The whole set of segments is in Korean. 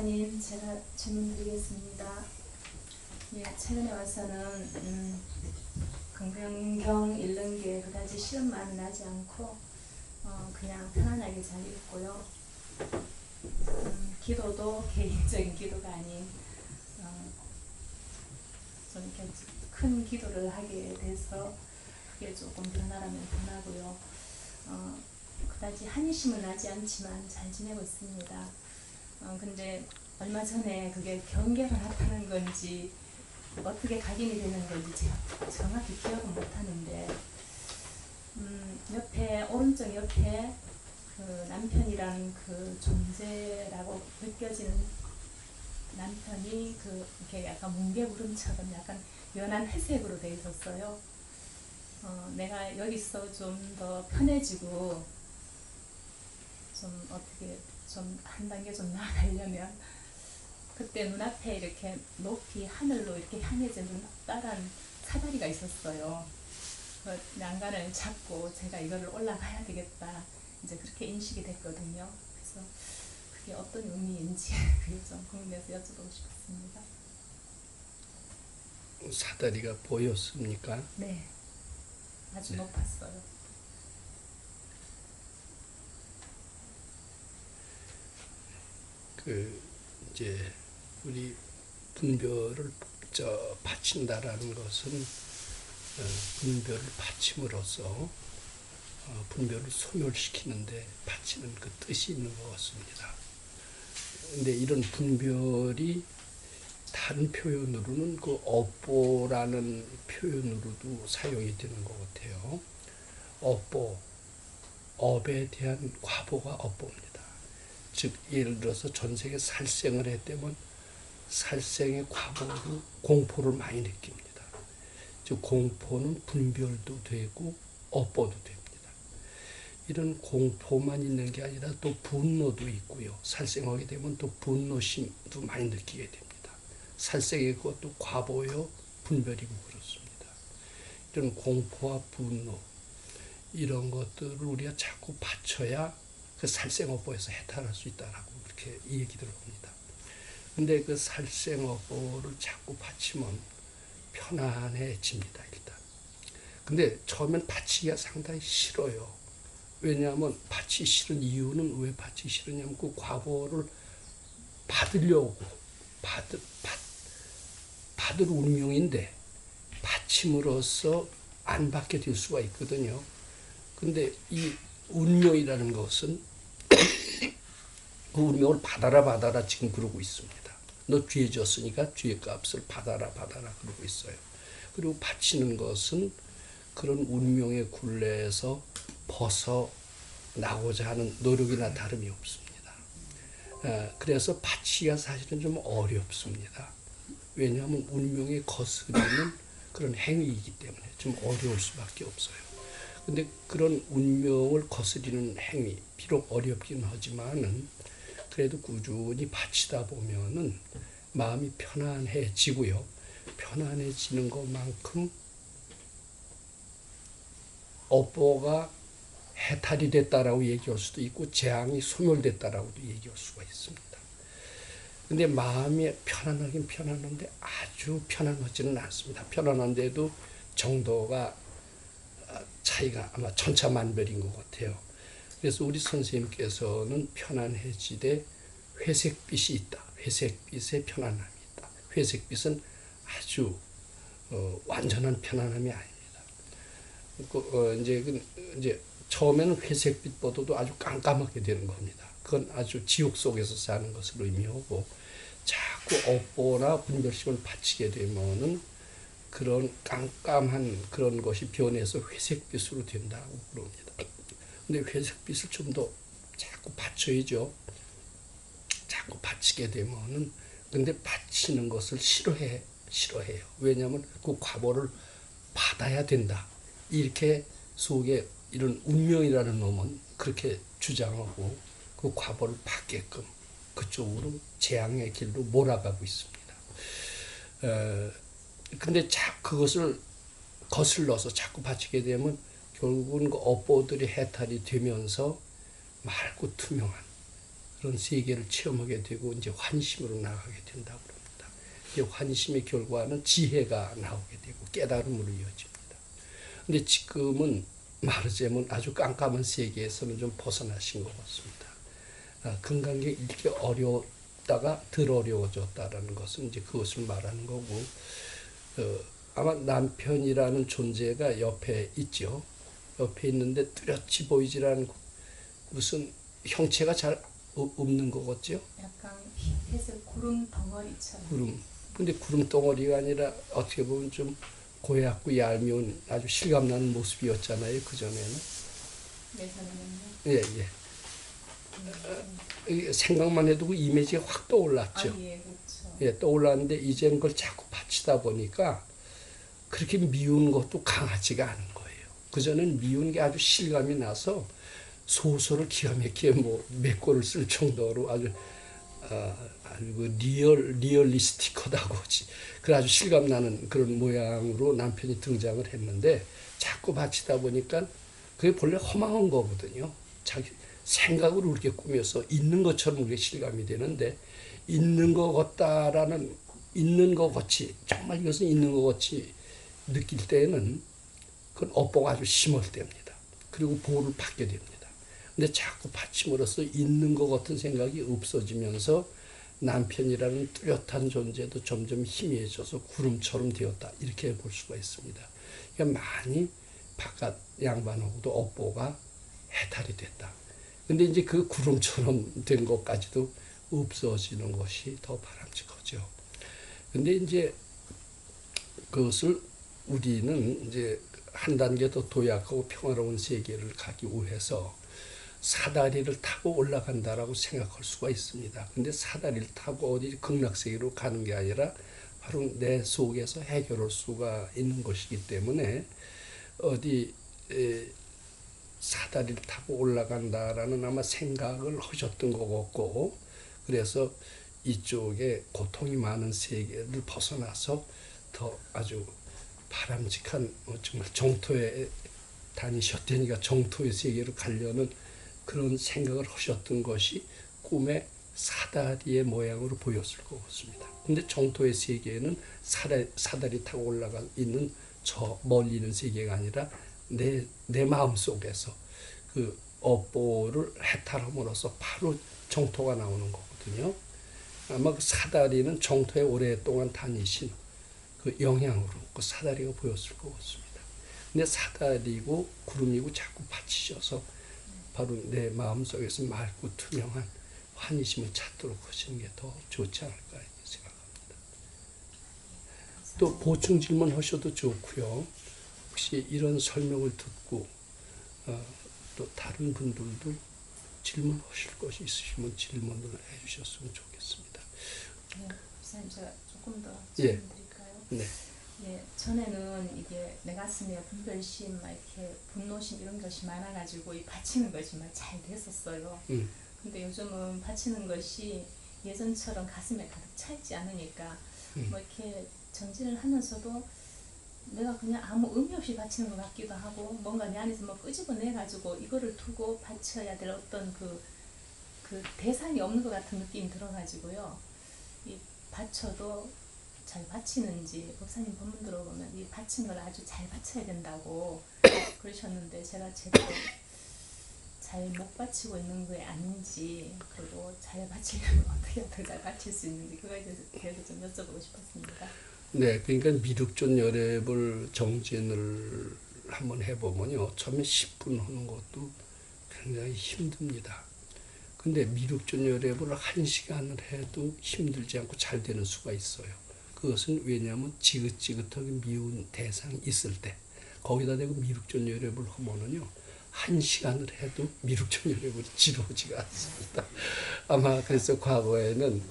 목사님, 제가 질문 드리겠습니다. 예, 최근에 와서는 강변경 읽는 게 그다지 시험만 나지 않고 그냥 편안하게 잘 읽고요. 기도도 개인적인 기도가 아닌 좀 이렇게 큰 기도를 하게 돼서 그게 조금 변화라면 변하고요. 그다지 한심은 나지 않지만 잘 지내고 있습니다. 근데 얼마 전에 그게 경계가 나타난 건지 어떻게 각인이 되는 건지 제가 정확히 기억은 못하는데 옆에 오른쪽 옆에 그 남편이라는 그 존재라고 느껴지는 남편이 그 이렇게 약간 뭉게구름처럼 약간 연한 회색으로 돼 있었어요. 내가 여기서 좀 더 편해지고 좀 어떻게 좀 한 단계 좀 나아가려면 그때 눈앞에 이렇게 높이 하늘로 이렇게 향해진 높다란 사다리가 있었어요. 그 난간을 잡고 제가 이거를 올라가야 되겠다 이제 그렇게 인식이 됐거든요. 그래서 그게 어떤 의미인지 그게 좀 궁금해서 여쭤보고 싶었습니다. 사다리가 보였습니까? 네, 아주 네. 높았어요. 이제 우리 분별을 바친다라는 것은 분별을 바침으로써 분별을 소멸시키는데 바치는 그 뜻이 있는 것 같습니다. 근데 이런 분별이 다른 표현으로는 그 업보라는 표현으로도 사용이 되는 것 같아요. 업보, 업에 대한 과보가 업보입니다. 즉 예를 들어서 전생에 살생을 했다면 살생의 과보로 공포를 많이 느낍니다. 즉 공포는 분별도 되고 업보도 됩니다. 이런 공포만 있는 게 아니라 또 분노도 있고요. 살생하게 되면 또 분노심도 많이 느끼게 됩니다. 살생의 그것도 과보요 분별이고 그렇습니다. 이런 공포와 분노 이런 것들을 우리가 자꾸 받쳐야 그 살생업보에서 해탈할 수 있다라고 그렇게 이 얘기들을 합니다. 근데 그 살생업보를 자꾸 받치면 편안해집니다, 일단. 근데 처음엔 받치기가 상당히 싫어요. 왜냐하면 받치기 싫은 이유는 왜 받치기 싫으냐면 그 과보를 받으려고 받을 운명인데 받침으로써 안 받게 될 수가 있거든요. 근데 이 운명이라는 것은 그 운명을 받아라 지금 그러고 있습니다. 너 죄 졌으니까 죄 값을 받아라 그러고 있어요. 그리고 바치는 것은 그런 운명의 굴레에서 벗어나고자 하는 노력이나 다름이 없습니다. 그래서 바치기가 사실은 좀 어렵습니다. 왜냐하면 운명에 거스르는 그런 행위이기 때문에 좀 어려울 수밖에 없어요. 근데 그런 운명을 거스리는 행위, 비록 어렵긴 하지만은 그래도 꾸준히 바치다 보면은 마음이 편안해지고요. 편안해지는 것만큼 업보가 해탈이 됐다라고 얘기할 수도 있고 재앙이 소멸됐다라고도 얘기할 수가 있습니다. 근데 마음이 편안하긴 편안한데 아주 편안하지는 않습니다. 편안한데도 정도가 차이가 아마 천차만별인 것 같아요. 그래서 우리 선생님께서는 편안해지되 회색빛이 있다. 회색빛의 편안함이 있다. 회색빛은 아주 완전한 편안함이 아닙니다. 이제 처음에는 회색빛보다도 아주 깜깜하게 되는 겁니다. 그건 아주 지옥 속에서 사는 것을 의미하고 자꾸 업보나 분별심을 바치게 되면은 그런 깜깜한 그런 것이 변해서 회색빛으로 된다고 그럽니다. 근데 회색빛을 좀 더 자꾸 받쳐야죠. 자꾸 받치게 되면은 근데 받치는 것을 싫어해요. 왜냐하면 그 과보를 받아야 된다. 이렇게 속에 이런 운명이라는 놈은 그렇게 주장하고 그 과보를 받게끔 그쪽으로 재앙의 길로 몰아가고 있습니다. 근데 그것을 거슬러서 자꾸 바치게 되면 결국은 그 업보들이 해탈이 되면서 맑고 투명한 그런 세계를 체험하게 되고 이제 환심으로 나가게 된다고 합니다. 이제 환심의 결과는 지혜가 나오게 되고 깨달음으로 이어집니다. 근데 지금은 말하자면 아주 깜깜한 세계에서는 좀 벗어나신 것 같습니다. 건강에 이렇게 어려웠다가 덜 어려워졌다라는 것은 이제 그것을 말하는 거고, 아마 남편이라는 존재가 옆에 있죠. 옆에 있는데 뚜렷이 보이질 않고 무슨 형체가 잘 없는 것 같죠. 약간 회색 구름 덩어리처럼. 구름. 근데 구름 덩어리가 아니라 어떻게 보면 좀 고약고 얄미운 아주 실감나는 모습이었잖아요. 그전에는. 예전에는요. 예, 예. 생각만 해도 그 이미지가 확 떠올랐죠. 예, 그렇죠. 예, 떠올랐는데 이제는 그걸 자꾸 바치다 보니까 그렇게 미운 것도 강하지가 않은 거예요. 그전에는 미운 게 아주 실감이 나서 소설을 기가 막히게 몇 권을 쓸 정도로 아주 그 리얼리스틱하다고 그 아주 실감나는 그런 모양으로 남편이 등장을 했는데 자꾸 바치다 보니까 그게 본래 허망한 거거든요. 자기 생각으로 그렇게 꾸며서 있는 것처럼 그게 실감이 되는데 있는 것 같다라는 있는 것 같이 정말 이것은 있는 것 같이 느낄 때에는 그건 업보가 아주 심할 때입니다. 그리고 보호를 받게 됩니다. 근데 자꾸 받침으로써 있는 것 같은 생각이 없어지면서 남편이라는 뚜렷한 존재도 점점 희미해져서 구름처럼 되었다. 이렇게 볼 수가 있습니다. 그러니까 많이 바깥 양반하고도 업보가 해탈이 됐다. 근데 이제 그 구름처럼 된 것까지도 없어지는 것이 더 바람직하죠. 근데 이제 그것을 우리는 이제 한 단계 더 도약하고 평화로운 세계를 가기 위해서 사다리를 타고 올라간다라고 생각할 수가 있습니다. 근데 사다리를 타고 어디 극락세계로 가는 게 아니라 바로 내 속에서 해결할 수가 있는 것이기 때문에 어디 사다리를 타고 올라간다라는 아마 생각을 하셨던 것 같고, 그래서 이쪽에 고통이 많은 세계를 벗어나서 더 아주 바람직한 정말 정토에 다니셨다니까 정토의 세계로 가려는 그런 생각을 하셨던 것이 꿈의 사다리의 모양으로 보였을 것 같습니다. 근데 정토의 세계에는 사다리 타고 올라가 있는 저 멀리 있는 세계가 아니라 내 마음 속에서 그 업보를 해탈함으로써 바로 정토가 나오는 거거든요. 아마 그 사다리는 정토에 오랫동안 다니신 그 영향으로 그 사다리가 보였을 것 같습니다. 근데 사다리고 구름이고 자꾸 받치셔서 바로 내 마음속에서 맑고 투명한 환희심을 찾도록 하시는 게 더 좋지 않을까 생각합니다. 또 보충 질문 하셔도 좋고요. 혹시 이런 설명을 듣고 또 다른 분들도 질문하실 것이 있으시면 질문을 해주셨으면 좋겠습니다. 네, 선생님 제가 조금 더 예. 질문 드릴까요? 네. 예, 전에는 이게 내 가슴에 분별심, 막 이렇게 분노심 이런 것이 많아가지고 이 바치는 것이 막 잘 됐었어요. 근데 요즘은 바치는 것이 예전처럼 가슴에 가득 차 있지 않으니까 뭐 이렇게 전진을 하면서도 내가 그냥 아무 의미 없이 바치는 것 같기도 하고 뭔가 내 안에서 뭐 끄집어내가지고 이거를 두고 바쳐야 될 어떤 그 대상이 없는 것 같은 느낌이 들어가지고요. 이 바쳐도 잘 바치는지 법사님 본문 들어보면 이 바친 걸 아주 잘 바쳐야 된다고 그러셨는데 제가 제대로 잘 못 바치고 있는 게 아닌지 그리고 잘 바치려면 어떻게 더 잘 바칠 수 있는지 그거에 대해서 좀 여쭤보고 싶었습니다. 네, 그러니까 미륵존 열애를 정진을 한번 해보면요. 처음에 10분 하는 것도 굉장히 힘듭니다. 근데 미륵존 열애를 1시간을 해도 힘들지 않고 잘 되는 수가 있어요. 그것은 왜냐하면 지긋지긋하게 미운 대상이 있을 때 거기다 대고 미륵존 열애를 하면은요. 1시간을 해도 미륵존 열애를 지루하지가 않습니다. 아마 그래서 과거에는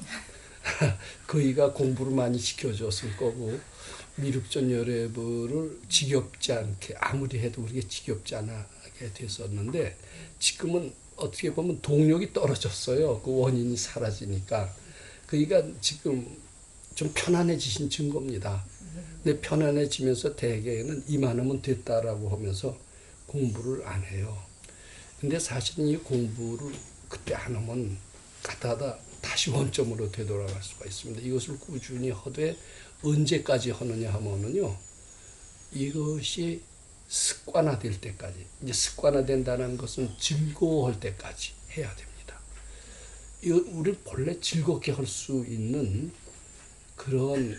그이가 공부를 많이 시켜줬을 거고 미륵존 열애부를 지겹지 않게 아무리 해도 그렇게 지겹지 않게 됐었는데 지금은 어떻게 보면 동력이 떨어졌어요. 그 원인이 사라지니까 그이가 지금 좀 편안해지신 증거입니다. 근데 편안해지면서 대개는 이만하면 됐다라고 하면서 공부를 안 해요. 근데 사실은 이 공부를 그때 안 하면 갖다가 다시 원점으로 되돌아갈 수가 있습니다. 이것을 꾸준히 하되 언제까지 하느냐 하면은요, 이것이 습관화될 때까지, 이제 습관화된다는 것은 즐거워할 때까지 해야 됩니다. 이거 우리 본래 즐겁게 할 수 있는 그런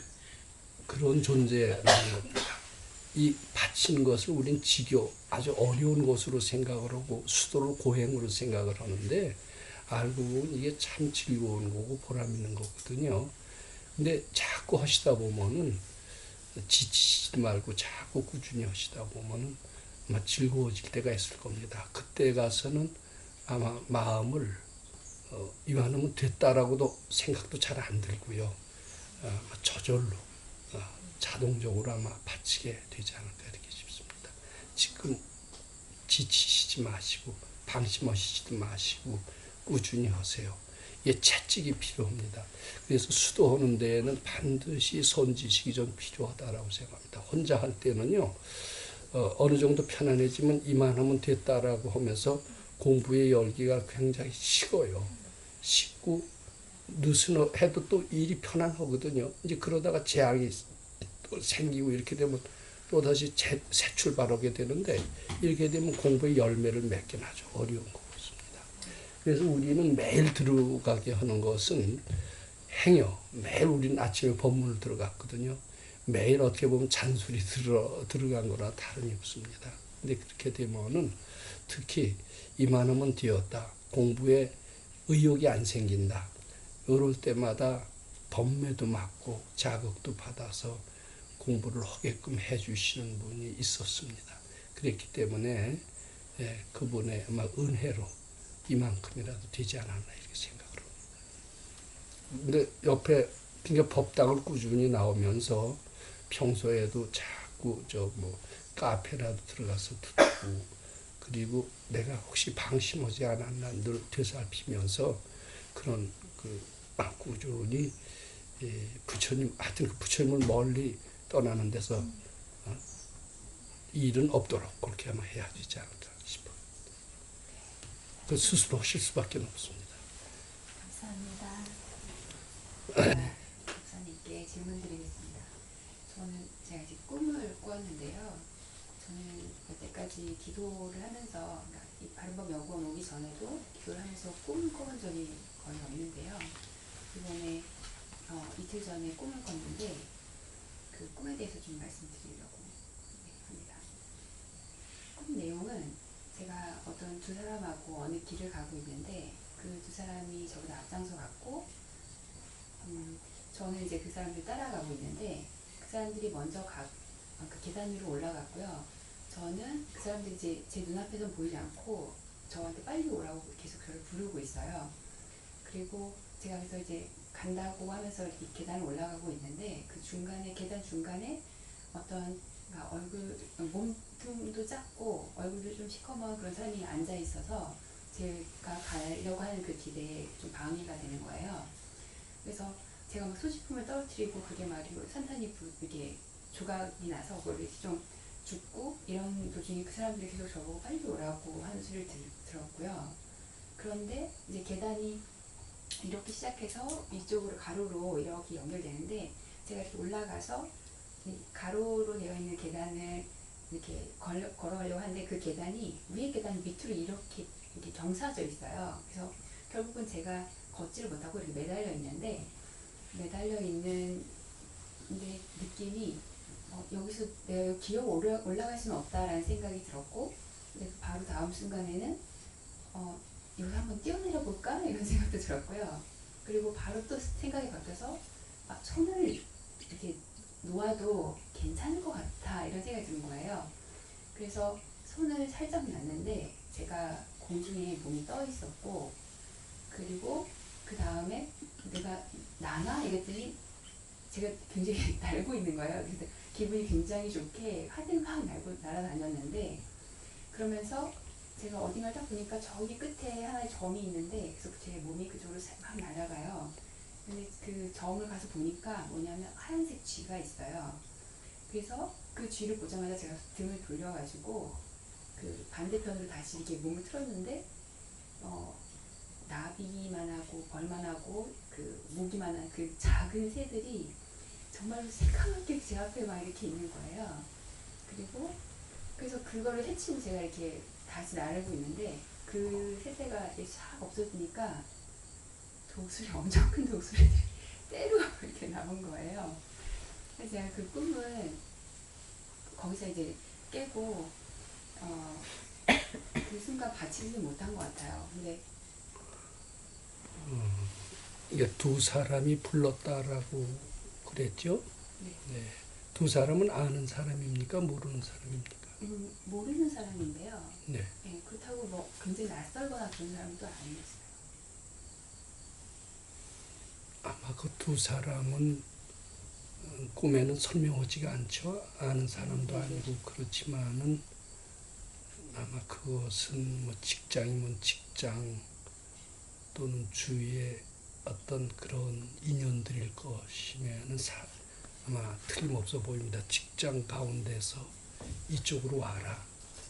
존재라는 겁니다. 이 바친 것을 우린 아주 어려운 것으로 생각을 하고 수도를 고행으로 생각을 하는데, 알고 보면 이게 참 즐거운 거고 보람 있는 거거든요. 근데 자꾸 하시다 보면은 지치지 말고 자꾸 꾸준히 하시다 보면은 아마 즐거워질 때가 있을 겁니다. 그때 가서는 아마 마음을 이만하면 됐다라고도 생각도 잘 안 들고요. 저절로 자동적으로 아마 바치게 되지 않을까 이렇게 싶습니다. 지금 지치시지 마시고 방심하시지도 마시고 꾸준히 하세요. 이게 채찍이 필요합니다. 그래서 수도하는 데에는 반드시 선지식이 좀 필요하다라고 생각합니다. 혼자 할 때는요, 어느 정도 편안해지면 이만하면 됐다라고 하면서 공부의 열기가 굉장히 식어요. 식고 느슨해도 또 일이 편안하거든요. 이제 그러다가 재앙이 또 생기고 이렇게 되면 또 다시 새 출발하게 되는데, 이렇게 되면 공부의 열매를 맺긴 하죠. 어려운 거습니다. 그래서 우리는 매일 들어가게 하는 것은 행여, 매일 우리는 아침에 법문을 들어갔거든요. 매일 어떻게 보면 잔소리 들어간 거나 다름이 없습니다. 근데 그렇게 되면은 특히 이만하면 되었다, 공부에 의욕이 안 생긴다, 이럴 때마다 법매도 맞고 자극도 받아서 공부를 하게끔 해주시는 분이 있었습니다. 그랬기 때문에 그분의 아마 은혜로 이만큼이라도 되지 않았나 이렇게 생각을 합니다. 근데 옆에 그러니까 법당을 꾸준히 나오면서 평소에도 자꾸 카페라도 들어가서 듣고, 그리고 내가 혹시 방심하지 않았나 늘 되살피면서 그런 꾸준히 부처님, 하여튼 그 부처님을 멀리 떠나는 데서 일은 없도록 그렇게 아마 해야 되지 않을까 싶어요. 그 수습하실 수밖에 없습니다. 감사합니다. 목사님께 질문 드리겠습니다. 제가 이제 꿈을 꾸었는데요. 저는 여태까지 기도를 하면서, 그러니까 이 바른법 연구원 오기 전에도 기도를 하면서 꿈을 꿔본 적이 거의 없는데요. 이번에 이틀 전에 꿈을 꿨는데 그 꿈에 대해서 좀 말씀드리려고 합니다. 꿈 내용은 제가 어떤 두 사람하고 어느 길을 가고 있는데 그 두 사람이 저보다 앞장서 갔고, 저는 이제 그 사람들 따라가고 있는데 그 사람들이 먼저 그 계단 위로 올라갔고요. 저는 그 사람들이 이제 제 눈앞에선 보이지 않고 저한테 빨리 오라고 계속 저를 부르고 있어요. 그리고 제가 그래서 이제 간다고 하면서 이 계단을 올라가고 있는데 그 계단 중간에 어떤 몸통도 작고 얼굴도 좀 시커먼 그런 사람이 앉아 있어서 제가 가려고 하는 그 길에 좀 방해가 되는 거예요. 그래서 제가 막 소지품을 떨어뜨리고 그게 말이고 산산이 이게 조각이 나서 그걸 좀 죽고 이런 도중에 그 사람들이 계속 저보고 빨리 오라고 하는 소리를 들었고요. 그런데 이제 계단이 이렇게 시작해서 이쪽으로 가로로 이렇게 연결되는데 제가 이렇게 올라가서 가로로 되어 있는 계단을 이렇게 걸어가려고 하는데 그 계단이 위에 계단 밑으로 이렇게 경사져 있어요. 그래서 결국은 제가 걷지를 못하고 이렇게 매달려 있는 느낌이 여기서 내가 기어 올라갈 수는 없다라는 생각이 들었고, 근데 바로 다음 순간에는 여기 한번 뛰어내려 볼까 이런 생각도 들었고요. 그리고 바로 또 생각이 바뀌어서 손을 이렇게 놓아도 괜찮을 것 같아 이런 생각이 드는 거예요. 그래서 손을 살짝 놨는데 제가 공중에 몸이 떠 있었고, 그리고 그 다음에 내가 나나 이랬더니 제가 굉장히 날고 있는 거예요. 그래서 기분이 굉장히 좋게 하늘 막 날아다녔는데, 그러면서 제가 어딘가를 딱 보니까 저기 끝에 하나의 점이 있는데 그래서 제 몸이 그쪽으로 막 날아가요. 근데 그 점을 가서 보니까 뭐냐면 하얀색 쥐가 있어요. 그래서 그 쥐를 보자마자 제가 등을 돌려가지고 그 반대편으로 다시 이렇게 몸을 틀었는데 나비만하고 벌만하고 그 모기만한 그 작은 새들이 정말 새까맣게 제 앞에 막 이렇게 있는 거예요. 그리고 그래서 그거를 해치고 제가 이렇게 다시 나르고 있는데 그 새새가 이렇게 싹 없어지니까 독수리, 엄청 큰 독수리들이 떼로 이렇게 나온 거예요. 그래서 제가 그 꿈을 거기서 이제 깨고 그 순간 받치지 못한 것 같아요. 근데 이게 두 사람이 불렀다라고 그랬죠? 네. 네. 두 사람은 아는 사람입니까? 모르는 사람입니까? 모르는 사람인데요. 네. 네, 그렇다고 뭐 굉장히 낯설거나 그런 사람도 아니었어요. 아마 그 두 사람은 꿈에는 설명하지가 않죠. 아는 사람도 아니고 그렇지만은 아마 그것은 뭐 직장이면 직장 또는 주위의 어떤 그런 인연들일 것이면은 아마 틀림없어 보입니다. 직장 가운데서 이쪽으로 와라.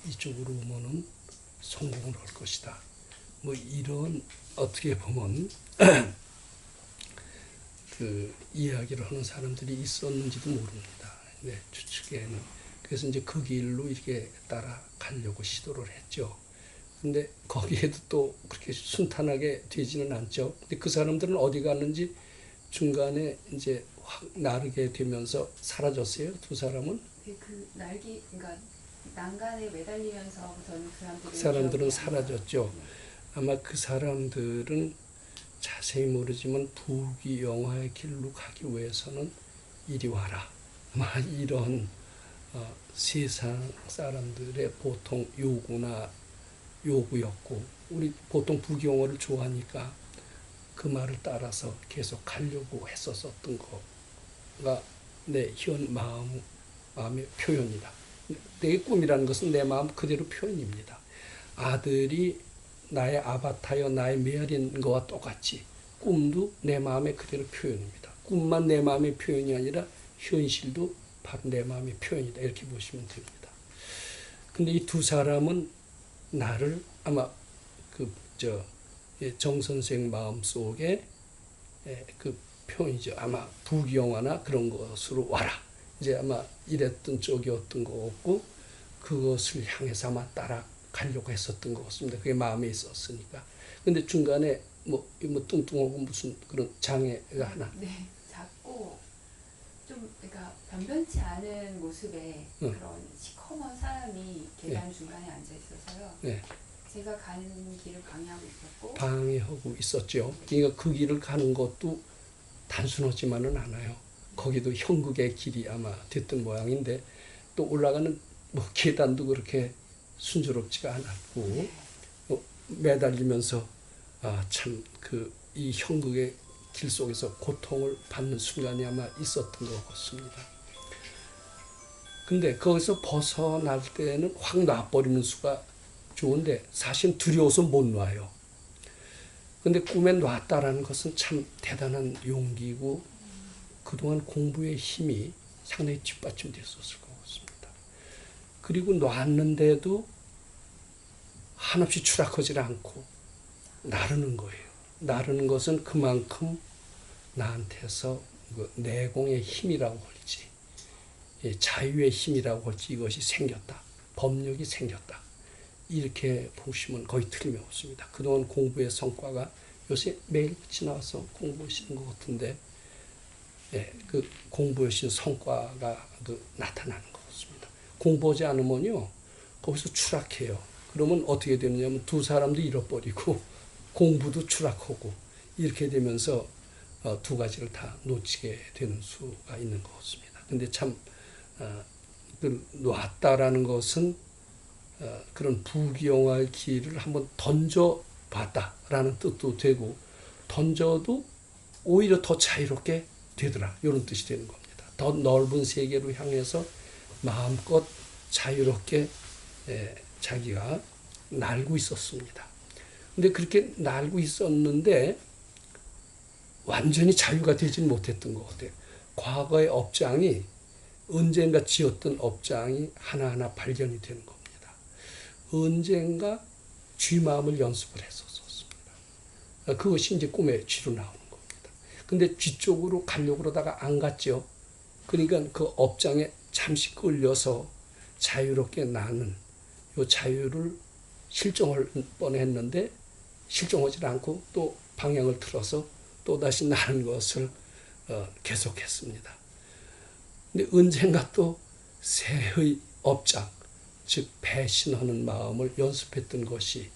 이쪽으로 오면은 성공을 할 것이다. 뭐 이런 어떻게 보면 그 이야기를 하는 사람들이 있었는지도 모릅니다. 네, 추측에는. 그래서 이제 그 길로 이렇게 따라가려고 시도를 했죠. 근데 거기에도 또 그렇게 순탄하게 되지는 않죠. 근데 그 사람들은 어디 갔는지 중간에 이제 확 나르게 되면서 사라졌어요. 두 사람은. 그 날기, 그러니까 난간에 매달리면서부터는 그 사람들은 사라졌죠. 아마 그 사람들은 자세히 모르지만 부귀영화의 길로 가기 위해서는 이리 와라. 아마 이런 세상 사람들의 보통 요구였고 우리 보통 부귀영화를 좋아하니까 그 말을 따라서 계속 가려고 했었던 거가 내 현 마음의 표현이다. 내 꿈이라는 것은 내 마음 그대로 표현입니다. 아들이 나의 아바타여 나의 메아리인 것과 똑같이 꿈도 내 마음의 그대로 표현입니다. 꿈만 내 마음의 표현이 아니라 현실도 바로 내 마음의 표현이다. 이렇게 보시면 됩니다. 근데 이 두 사람은 나를 아마 정 선생 마음속에 그 표현이죠. 아마 부귀영화나 그런 것으로 와라. 이제 아마 이랬던 쪽이었던 것 같고 그것을 향해서 아마 따라가려고 했었던 것 같습니다. 그게 마음에 있었으니까. 근데 중간에 뭐 뚱뚱하고 무슨 그런 장애가 하나. 네, 작고 좀 그러니까 변변치 않은 모습의 그런 시커먼 사람이 계단 중간에 앉아 있어서요. 네. 제가 가는 길을 방해하고 있었고. 방해하고 있었죠. 그러니까 그 길을 가는 것도 단순하지만은 않아요. 거기도 형극의 길이 아마 됐던 모양인데 또 올라가는 뭐 계단도 그렇게 순조롭지가 않았고 매달리면서 참 이 형극의 길 속에서 고통을 받는 순간이 아마 있었던 것 같습니다. 근데 거기서 벗어날 때는 확 놔버리는 수가 좋은데 사실 두려워서 못 놔요. 근데 꿈에 놨다라는 것은 참 대단한 용기고 그동안 공부의 힘이 상당히 뒷받침됐었을 것 같습니다. 그리고 놨는데도 한없이 추락하지 않고 나르는 거예요. 나르는 것은 그만큼 나한테서 내공의 힘이라고 할지 자유의 힘이라고 할지 이것이 생겼다. 법력이 생겼다. 이렇게 보시면 거의 틀림이 없습니다. 그동안 공부의 성과가 요새 매일같이 나와서 공부하시는 것 같은데 그 공부하신 성과가 나타나는 것 같습니다. 공부하지 않으면요 거기서 추락해요. 그러면 어떻게 되느냐면 두 사람도 잃어버리고 공부도 추락하고 이렇게 되면서 두 가지를 다 놓치게 되는 수가 있는 것 같습니다. 근데 참 놨다라는 것은 그런 부귀영화의 길을 한번 던져봤다라는 뜻도 되고 던져도 오히려 더 자유롭게 되더라 이런 뜻이 되는 겁니다. 더 넓은 세계로 향해서 마음껏 자유롭게 자기가 날고 있었습니다. 근데 그렇게 날고 있었는데 완전히 자유가 되지는 못했던 것 같아요. 과거의 업장이 언젠가 지었던 업장이 하나하나 발견이 되는 겁니다. 언젠가 쥐 마음을 연습을 했었습니다. 그것이 이제 꿈의 쥐로 나오는 겁니다. 근데 쥐 쪽으로 가려고 그러다가 안 갔죠. 그러니까 그 업장에 잠시 끌려서 자유롭게 나는 요 자유를 실종할 뻔했는데 실종하지 않고 또 방향을 틀어서 또다시 나는 것을 계속했습니다. 근데 언젠가 또 새의 업장, 즉 배신하는 마음을 연습했던 것이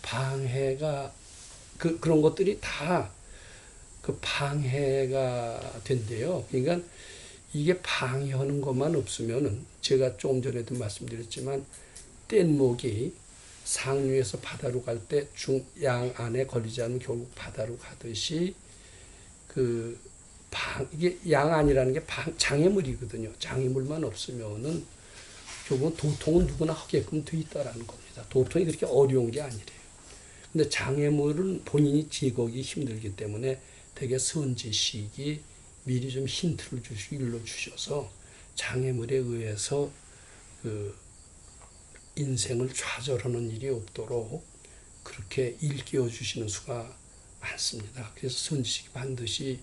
방해가 그런 것들이 다 그 방해가 된대요. 그러니까 이게 방해하는 것만 없으면은 제가 조금 전에도 말씀드렸지만 뗏목이 상류에서 바다로 갈 때 중양 안에 걸리지 않으면 결국 바다로 가듯이 이게 양안이라는 게 장애물이거든요. 장애물만 없으면은 결국은 도통은 누구나 하게끔 돼 있다라는 겁니다. 도통이 그렇게 어려운 게 아니래요. 근데 장애물은 본인이 제거하기 힘들기 때문에 되게 선지식이 미리 좀 힌트를 주시고 일러주셔서 장애물에 의해서 그 인생을 좌절하는 일이 없도록 그렇게 일깨워 주시는 수가 많습니다. 그래서 선지식이 반드시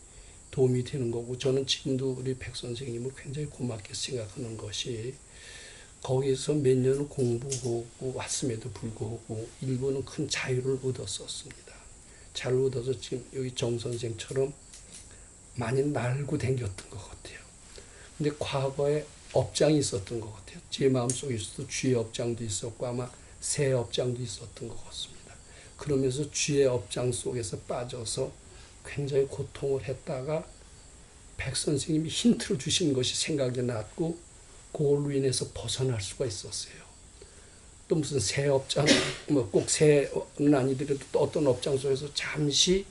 도움이 되는 거고, 저는 지금도 우리 백 선생님을 굉장히 고맙게 생각하는 것이 거기서 몇 년을 공부하고 왔음에도 불구하고 일부는 큰 자유를 얻었었습니다. 잘 얻어서 지금 여기 정 선생처럼 많이 날고 댕겼던 것 같아요. 근데 과거에 업장이 있었던 것 같아요. 제 마음속에서도 쥐의 업장도 있었고 아마 새 업장도 있었던 것 같습니다. 그러면서 쥐의 업장 속에서 빠져서 굉장히 고통을 했다가 백 선생님이 힌트를 주시는 것이 생각이 났고 그걸로 인해서 벗어날 수가 있었어요. 또 무슨 새 업장, 뭐 꼭 새는 아니더라도 또 어떤 업장 속에서 잠시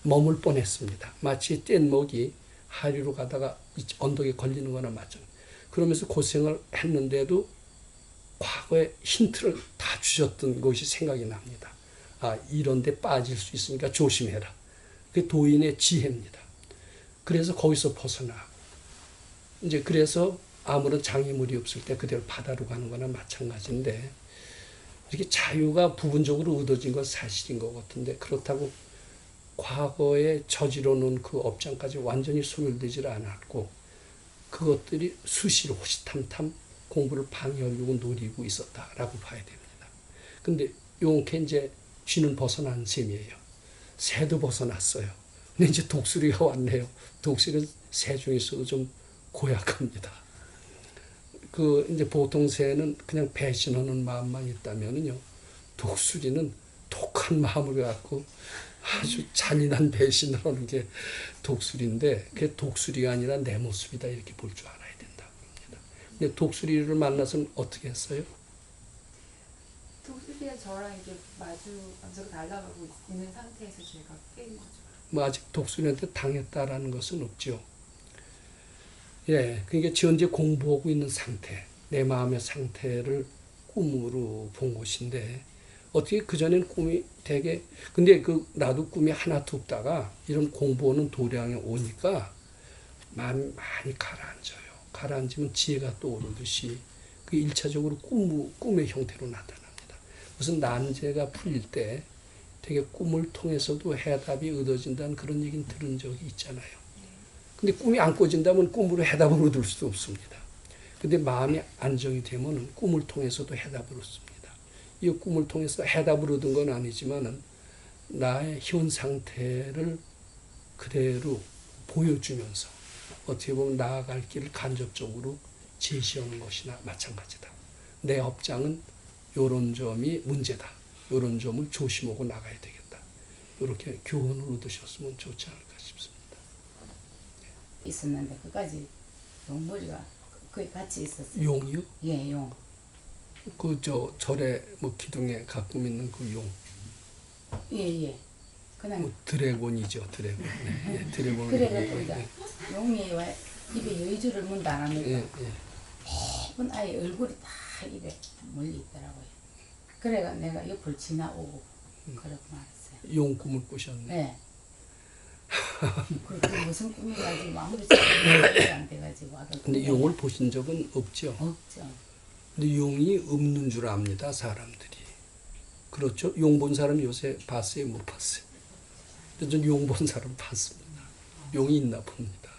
머물 뻔했습니다. 마치 뗏목이 하류로 가다가 언덕에 걸리는 거나 마찬가지. 그러면서 고생을 했는데도 과거에 힌트를 다 주셨던 것이 생각이 납니다. 아, 이런 데 빠질 수 있으니까 조심해라. 그게 도인의 지혜입니다. 그래서 거기서 벗어나고 이제 그래서 아무런 장애물이 없을 때 그대로 바다로 가는 거나 마찬가지인데 이렇게 자유가 부분적으로 얻어진 건 사실인 것 같은데 그렇다고 과거에 저지러 놓은 그 업장까지 완전히 소멸되질 않았고 그것들이 수시로 호시탐탐 공부를 방해하려고 노리고 있었다라고 봐야 됩니다. 근데 용케 이제 쥐는 벗어난 셈이에요. 새도 벗어났어요. 근데 이제 독수리가 왔네요. 독수리는 새 중에서도 좀 고약합니다. 이제 보통 새는 그냥 배신하는 마음만 있다면은요, 독수리는 독한 마음을 갖고 아주 잔인한 배신을 하는 게 독수리인데, 그게 독수리가 아니라 내 모습이다, 이렇게 볼 줄 알아야 된다고 합니다. 근데 독수리를 만나서는 어떻게 했어요? 독수리가 저랑 이렇게 마주하면서 날아가고 있는 상태에서 제가 깬 거죠. 뭐 아직 독수리한테 당했다라는 것은 없죠. 예, 그러니까 현재 공부하고 있는 상태, 내 마음의 상태를 꿈으로 본 것인데, 어떻게 그전엔 꿈이 되게, 근데 나도 꿈이 하나도 없다가 이런 공부하는 도량에 오니까 마음이 많이 가라앉아요. 가라앉으면 지혜가 떠오르듯이 그 1차적으로 꿈의 형태로 나타납니다. 무슨 난제가 풀릴 때 되게 꿈을 통해서도 해답이 얻어진다는 그런 얘기는 들은 적이 있잖아요. 근데 꿈이 안 꿔진다면 꿈으로 해답을 얻을 수도 없습니다. 근데 마음이 안정이 되면 꿈을 통해서도 해답을 얻습니다. 이 꿈을 통해서 해답을 얻은 건 아니지만은 나의 현 상태를 그대로 보여주면서 어떻게 보면 나아갈 길을 간접적으로 제시하는 것이나 마찬가지다. 내 업장은 이런 점이 문제다. 이런 점을 조심하고 나가야 되겠다. 이렇게 교훈을 얻으셨으면 좋지 않을까 싶습니다. 있었는데 그까지 용머리가 거의 같이 있었어요. 용이요? 예, 용. 절에 뭐 기둥에 가끔 있는 그 용. 예, 예. 그냥 뭐 드래곤이죠, 드래곤. 네, 예, 드래곤. 그래갖고 이제 용이 왜 입에 여의주를 문도 안 합니까? 예, 예. 이쁜 아이 얼굴이 다 입에 멀리 있더라고요. 그래가 내가 옆을 지나오고 그러고 말았어요. 용 꿈을 꾸셨네. 네. 그렇게 무슨 꿈이 가지고 아무리 생각이 안 돼가지고 근데 용을 보신 적은 없죠? 없죠. 근데 용이 없는 줄 압니다, 사람들이. 그렇죠? 용 본 사람 요새 봤어요, 못 봤어요? 근데 전 용 본 사람 봤습니다. 용이 있나 봅니다.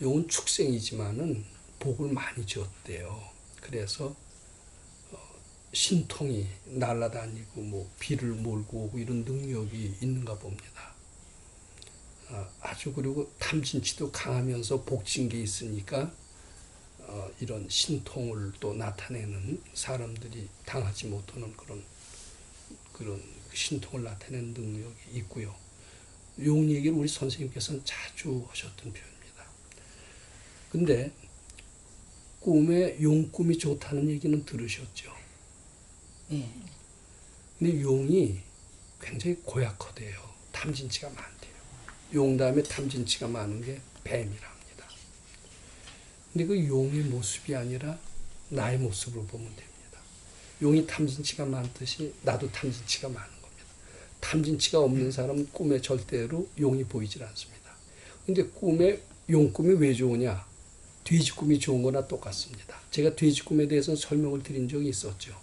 용은 축생이지만은 복을 많이 줬대요. 그래서 신통이 날아다니고 뭐 비를 몰고 오고 이런 능력이 있는가 봅니다. 아주 그리고 탐진치도 강하면서 복진 게 있으니까 이런 신통을 또 나타내는 사람들이 당하지 못하는 그런 신통을 나타내는 능력이 있고요. 용 얘기를 우리 선생님께서는 자주 하셨던 표현입니다. 근데 꿈에 용 꿈이 좋다는 얘기는 들으셨죠? 예. 근데 용이 굉장히 고약하대요. 탐진치가 많대요. 용 다음에 탐진치가 많은 게 뱀이랍니다. 근데 그 용의 모습이 아니라 나의 모습으로 보면 됩니다. 용이 탐진치가 많듯이 나도 탐진치가 많은 겁니다. 탐진치가 없는 사람은 꿈에 절대로 용이 보이질 않습니다. 근데 용 꿈이 왜 좋으냐? 돼지 꿈이 좋은 거나 똑같습니다. 제가 돼지 꿈에 대해서는 설명을 드린 적이 있었죠.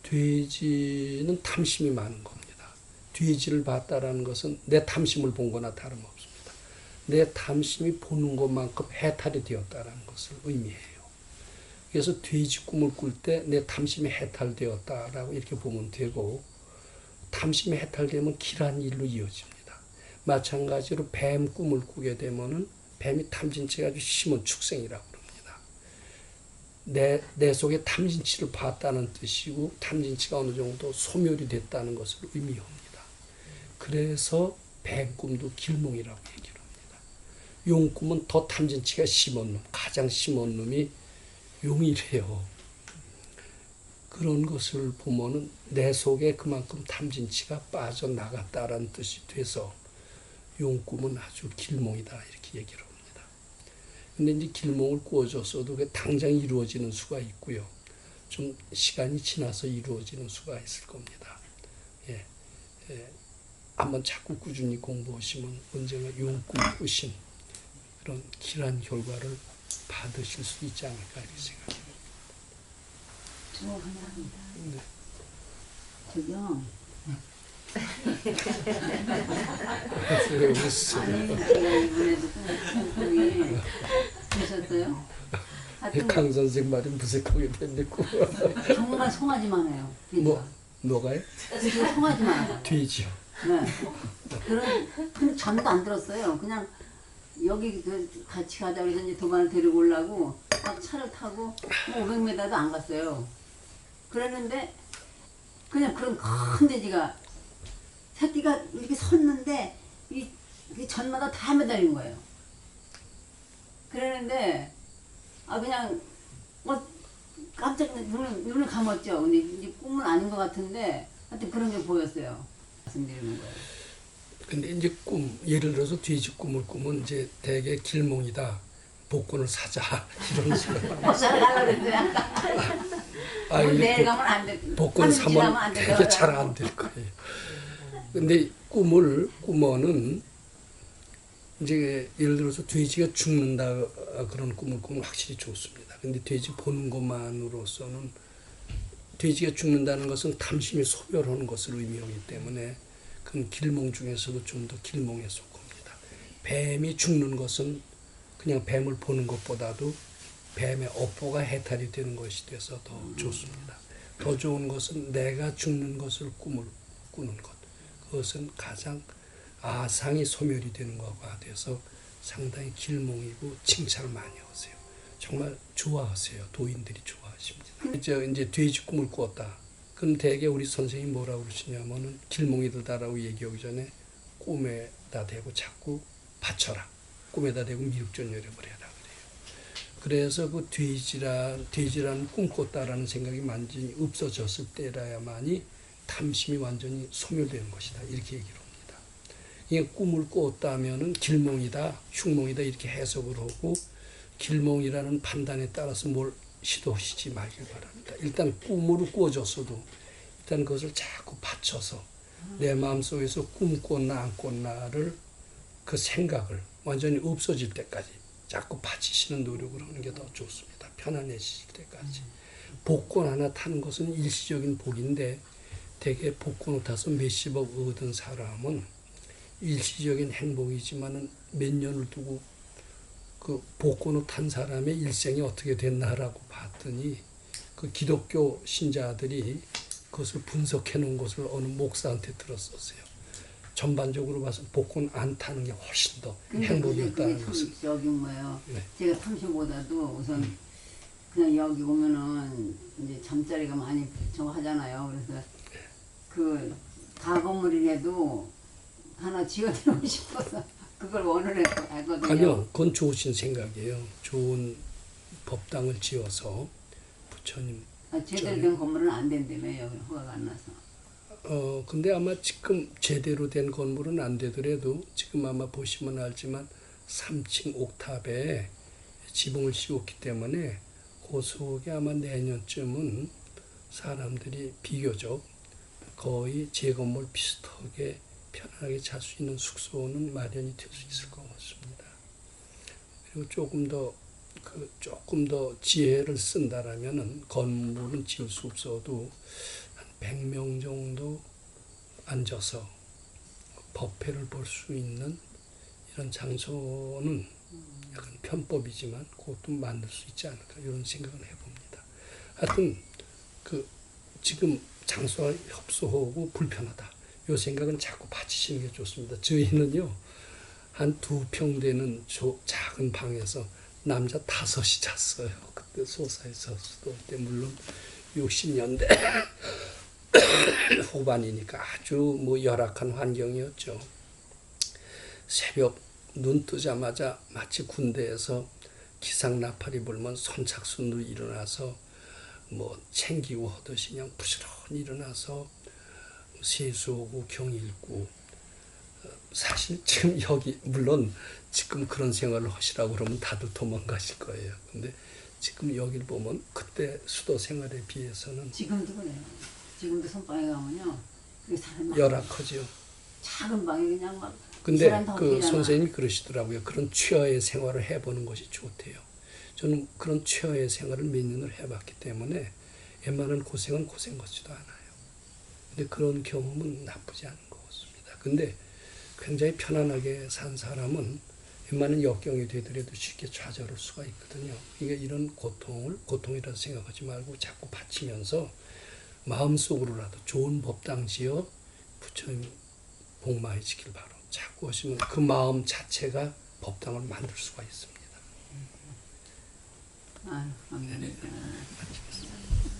돼지는 탐심이 많은 겁니다. 돼지를 봤다라는 것은 내 탐심을 본 거나 다름없습니다. 내 탐심이 보는 것만큼 해탈이 되었다는 것을 의미해요. 그래서 돼지 꿈을 꿀 때 내 탐심이 해탈되었다라고 이렇게 보면 되고, 탐심이 해탈되면 길한 일로 이어집니다. 마찬가지로 뱀 꿈을 꾸게 되면은 뱀이 탐진치가 아주 심한 축생이라고 그럽니다. 내 속에 탐진치를 봤다는 뜻이고, 탐진치가 어느 정도 소멸이 됐다는 것을 의미합니다. 그래서 뱀 꿈도 길몽이라고 얘기를 합니다. 용 꿈은 더 탐진치가 심한 놈, 가장 심한 놈이 용이래요. 그런 것을 보면은 내 속에 그만큼 탐진치가 빠져나갔다라는 뜻이 돼서 용 꿈은 아주 길몽이다 이렇게 얘기를 합니다. 근데 이제 길몽을 꾸어줬어도 그게 당장 이루어지는 수가 있고요. 좀 시간이 지나서 이루어지는 수가 있을 겁니다. 예. 한번 자꾸 꾸준히 공부하시면 언젠가 용 꿈 꾸신 그런 길한 결과를 받으실 수 있지 않을까 이렇게 생각해요. 저 감사합니다. 네. 저기요. 왜 웃으세요? 아니 제가 이번에도 꿈이 되셨어요? 하여튼 강 선생 말이 무색하게 됐고. 정말 송아지만 해요. 뭐가요? 돼지가 송아지만 해요. 돼지요. 네. 근데 전도 안 들었어요. 그냥 여기 같이 가자 그래서 이제 도반을 데리고 오려고 막 차를 타고 500m도 안 갔어요. 그랬는데 그냥 그런 큰 돼지가 새끼가 이렇게 섰는데 이 전마다 다 매달린 거예요. 그랬는데 그냥 깜짝 눈을 감았죠. 근데 이제 꿈은 아닌 것 같은데 하여튼 그런 게 보였어요. 말씀드리는 거예요. 근데 이제 예를 들어서 돼지 꿈을 꾸면 이제 대개 길몽이다. 복권을 사자 이런 식으로. 살아가려고 그랬어요. 내일 가면 안 돼. 복권 사면 되게 잘 안 될 거예요. 근데 꿈을 꾸면은 이제 예를 들어서 돼지가 죽는다 그런 꿈을 꾸면 확실히 좋습니다. 근데 돼지 보는 것만으로서는 돼지가 죽는다는 것은 탐심이 소멸하는 것을 의미하기 때문에 그건 길몽 중에서도 좀 더 길몽에 속합니다. 뱀이 죽는 것은 그냥 뱀을 보는 것보다도 뱀의 업보가 해탈이 되는 것이 돼서 더 좋습니다. 더 좋은 것은 내가 죽는 것을 꿈을 꾸는 것. 그것은 가장 아상이 소멸이 되는 것과 돼서 상당히 길몽이고 칭찬을 많이 하세요. 정말 좋아하세요. 도인들이 좋아하십니다. 이제 돼지 꿈을 꾸었다. 그럼 대개 우리 선생님이 뭐라고 그러시냐면은 길몽이들다라고 얘기하기 전에 꿈에다 대고 자꾸 바쳐라. 꿈에다 대고 미륵전열에 버려라 그래요. 그래서 그 돼지라는 꿈 꿨다라는 생각이 완전히 없어졌을 때라야만이 탐심이 완전히 소멸되는 것이다. 이렇게 얘기를 합니다. 이게 꿈을 꿨다면은 길몽이다, 흉몽이다 이렇게 해석을 하고 길몽이라는 판단에 따라서 뭘 시도하시지 말길 바랍니다. 일단 꿈으로 꾸어졌어도 일단 그것을 자꾸 받쳐서 내 마음속에서 꿈 꿨나 안 꿨나를 그 생각을 완전히 없어질 때까지 자꾸 받치시는 노력을 하는 게 더 좋습니다. 편안해지실 때까지. 복권 하나 타는 것은 일시적인 복인데 대개 복권을 타서 몇십억 얻은 사람은 일시적인 행복이지만은 몇 년을 두고 그 복권을 탄 사람의 일생이 어떻게 됐나라고 봤더니 그 기독교 신자들이 그것을 분석해 놓은 것을 어느 목사한테 들었었어요. 전반적으로 봐서 복권 안 타는 게 훨씬 더 행복이었다는 것을. 저기 뭐예요. 네. 제가 30보다도 우선 그냥 여기 오면은 이제 잠자리가 많이 저거 하잖아요. 그래서 그 가건물이라도 하나 지어드리고 싶어서 그걸 원을 했거든요. 아니요, 그건 좋으신 생각이에요. 좋은 법당을 지어서 부처님. 제대로 된 건물은 안 된다며 여기 허가가 안 나서. 근데 아마 지금 제대로 된 건물은 안 되더라도 지금 아마 보시면 알지만 3층 옥탑에 지붕을 씌웠기 때문에 그 속에 아마 내년쯤은 사람들이 비교적 거의 제 건물 비슷하게 편하게 잘 수 있는 숙소는 마련이 될 수 있을 것 같습니다. 그리고 조금 더 지혜를 쓴다라면은 건물은 지을 수 없어도 한 100명 정도 앉아서 법회를 볼 수 있는 이런 장소는 약간 편법이지만 그것도 만들 수 있지 않을까 이런 생각을 해봅니다. 하여튼 지금 장소가 협소하고 불편하다. 이 생각은 자꾸 바치시는 게 좋습니다. 저희는요 한 2평 되는 작은 방에서 남자 5이 잤어요. 그때 소사에서 수도 때 물론 60년대 후반이니까 아주 뭐 열악한 환경이었죠. 새벽 눈 뜨자마자 마치 군대에서 기상 나팔이 불면 선착순으로 일어나서 뭐 챙기고 하듯이 그냥 부지런히 일어나서 세수하고 경 읽고 사실 지금 여기 물론 지금 그런 생활을 하시라고 그러면 다들 도망가실 거예요. 근데 지금 여기를 보면 그때 수도 생활에 비해서는 지금도 그래요. 지금도 선방에 가면요. 그 사람 열악하죠. 작은 방에 그냥 막 근데 사람 다 그 없잖아. 선생님이 그러시더라고요. 그런 취하의 생활을 해보는 것이 좋대요. 저는 그런 취하의 생활을 몇 년을 해봤기 때문에 웬만한 고생은 고생 같지도 않아요. 근데 그런 경험은 나쁘지 않은 것 같습니다. 근데 굉장히 편안하게 산 사람은 웬만한 역경이 되더라도 쉽게 좌절할 수가 있거든요. 이게 이런 고통이라고 생각하지 말고 자꾸 바치면서 마음속으로라도 좋은 법당 지어 부처님 복 많이 지길 바라. 자꾸 하시면 그 마음 자체가 법당을 만들 수가 있습니다. 아유, 네, 감사합니다. 마치겠습니다.